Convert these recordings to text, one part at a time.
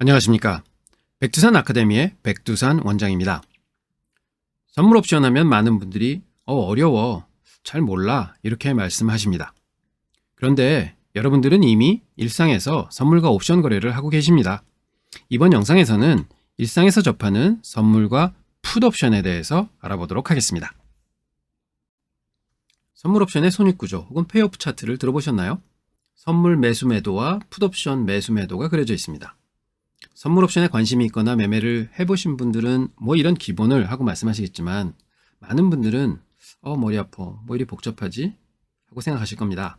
안녕하십니까. 백두산 아카데미의 백두산 원장입니다. 선물 옵션 하면 많은 분들이 어려워, 잘 몰라 이렇게 말씀하십니다. 그런데 여러분들은 이미 일상에서 선물과 옵션 거래를 하고 계십니다. 이번 영상에서는 일상에서 접하는 선물과 풋 옵션에 대해서 알아보도록 하겠습니다. 선물 옵션의 손익구조 혹은 페이오프 차트를 들어보셨나요? 선물 매수 매도와 풋 옵션 매수 매도가 그려져 있습니다. 선물 옵션에 관심이 있거나 매매를 해보신 분들은 뭐 이런 기본을 하고 말씀하시겠지만, 많은 분들은 머리 아파, 뭐 이리 복잡하지? 하고 생각하실 겁니다.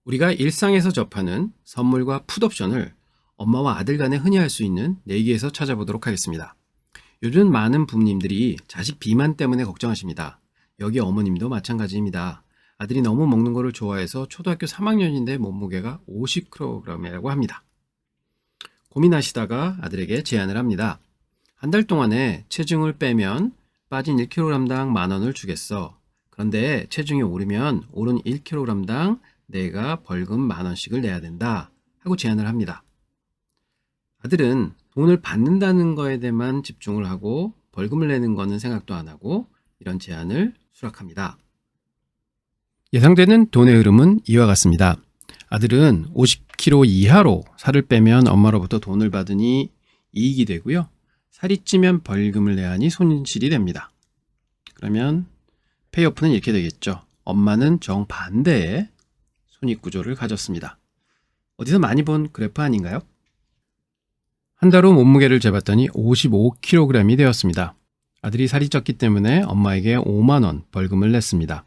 우리가 일상에서 접하는 선물과 풋 옵션을 엄마와 아들 간에 흔히 할 수 있는 내기에서 찾아보도록 하겠습니다. 요즘 많은 부모님들이 자식 비만 때문에 걱정하십니다. 여기 어머님도 마찬가지입니다. 아들이 너무 먹는 거를 좋아해서 초등학교 3학년인데 몸무게가 50kg이라고 합니다. 고민하시다가 아들에게 제안을 합니다. 한 달 동안에 체중을 빼면 빠진 1kg당 10,000원을 주겠어. 그런데 체중이 오르면 오른 1kg당 내가 벌금 10,000원씩을 내야 된다. 하고 제안을 합니다. 아들은 돈을 받는다는 거에 대해만 집중을 하고 벌금을 내는 거는 생각도 안 하고 이런 제안을 수락합니다. 예상되는 돈의 흐름은 이와 같습니다. 아들은 50kg 이하로 살을 빼면 엄마로부터 돈을 받으니 이익이 되고요. 살이 찌면 벌금을 내야 하니 손실이 됩니다. 그러면 페이오프는 이렇게 되겠죠. 엄마는 정반대의 손익구조를 가졌습니다. 어디서 많이 본 그래프 아닌가요? 한 달 후 몸무게를 재봤더니 55kg이 되었습니다. 아들이 살이 쪘기 때문에 엄마에게 50,000원 벌금을 냈습니다.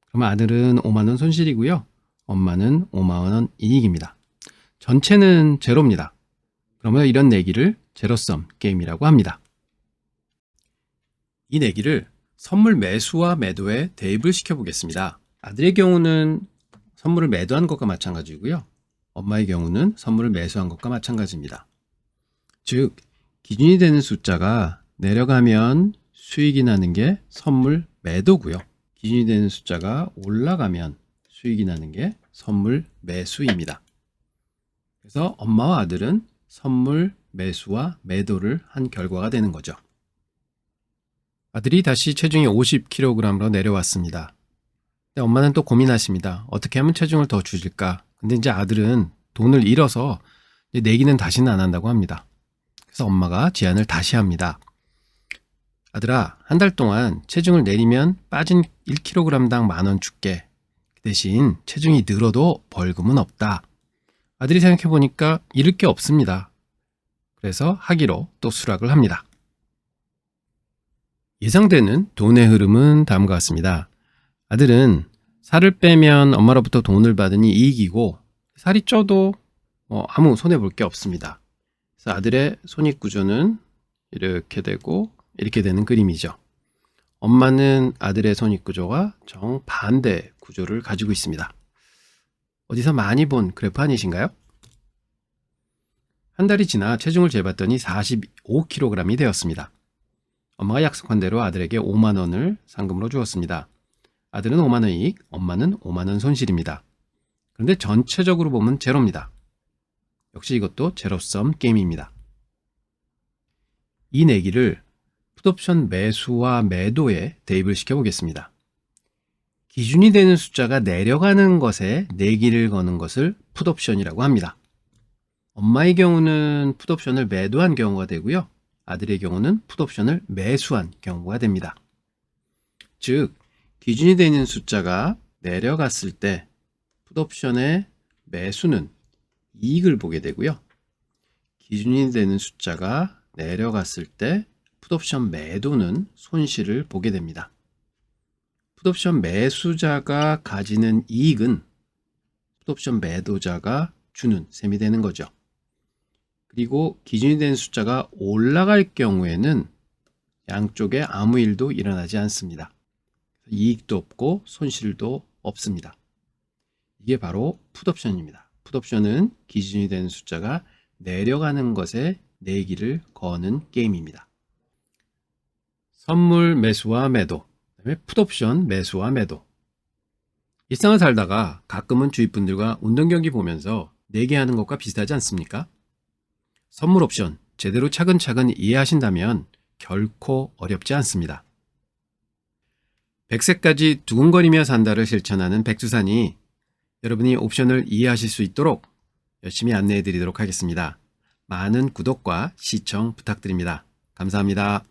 그러면 아들은 50,000원 손실이고요. 엄마는 50,000원 이익입니다. 전체는 제로입니다. 그러면 이런 내기를 제로섬 게임이라고 합니다. 이 내기를 선물 매수와 매도에 대입을 시켜보겠습니다. 아들의 경우는 선물을 매도한 것과 마찬가지고요. 엄마의 경우는 선물을 매수한 것과 마찬가지입니다. 즉, 기준이 되는 숫자가 내려가면 수익이 나는 게 선물 매도고요. 기준이 되는 숫자가 올라가면 수익이 나는 게 선물 매수입니다. 그래서 엄마와 아들은 선물 매수와 매도를 한 결과가 되는 거죠. 아들이 다시 체중이 50kg로 내려왔습니다. 근데 엄마는 또 고민하십니다. 어떻게 하면 체중을 더 줄일까? 근데 이제 아들은 돈을 잃어서 내기는 다시는 안 한다고 합니다. 그래서 엄마가 제안을 다시 합니다. 아들아, 한 달 동안 체중을 내리면 빠진 1kg당 10,000원 줄게. 대신 체중이 늘어도 벌금은 없다. 아들이 생각해보니까 잃을 게 없습니다. 그래서 하기로 또 수락을 합니다. 예상되는 돈의 흐름은 다음과 같습니다. 아들은 살을 빼면 엄마로부터 돈을 받으니 이익이고, 살이 쪄도 아무 손해볼 게 없습니다. 그래서 아들의 손익구조는 이렇게 되고 이렇게 되는 그림이죠. 엄마는 아들의 손익구조와 정반대 구조를 가지고 있습니다. 어디서 많이 본 그래프 아니신가요? 한 달이 지나 체중을 재봤더니 45kg이 되었습니다. 엄마가 약속한 대로 아들에게 50,000원을 상금으로 주었습니다. 아들은 50,000원 이익, 엄마는 50,000원 손실입니다. 그런데 전체적으로 보면 제로입니다. 역시 이것도 제로섬 게임입니다. 이 내기를 풋옵션 매수와 매도에 대입을 시켜보겠습니다. 기준이 되는 숫자가 내려가는 것에 내기를 거는 것을 풋옵션이라고 합니다. 엄마의 경우는 풋옵션을 매도한 경우가 되고요. 아들의 경우는 풋옵션을 매수한 경우가 됩니다. 즉, 기준이 되는 숫자가 내려갔을 때 풋옵션의 매수는 이익을 보게 되고요. 기준이 되는 숫자가 내려갔을 때 풋옵션 매도는 손실을 보게 됩니다. 풋옵션 매수자가 가지는 이익은 풋옵션 매도자가 주는 셈이 되는 거죠. 그리고 기준이 되는 숫자가 올라갈 경우에는 양쪽에 아무 일도 일어나지 않습니다. 이익도 없고 손실도 없습니다. 이게 바로 풋옵션입니다. 풋옵션은 기준이 되는 숫자가 내려가는 것에 내기를 거는 게임입니다. 선물 매수와 매도, 그다음에 풋옵션 매수와 매도. 일상을 살다가 가끔은 주위 분들과 운동 경기 보면서 4개 하는 것과 비슷하지 않습니까? 선물 옵션 제대로 차근차근 이해하신다면 결코 어렵지 않습니다. 100세까지 두근거리며 산다를 실천하는 백두산이 여러분이 옵션을 이해하실 수 있도록 열심히 안내해 드리도록 하겠습니다. 많은 구독과 시청 부탁드립니다. 감사합니다.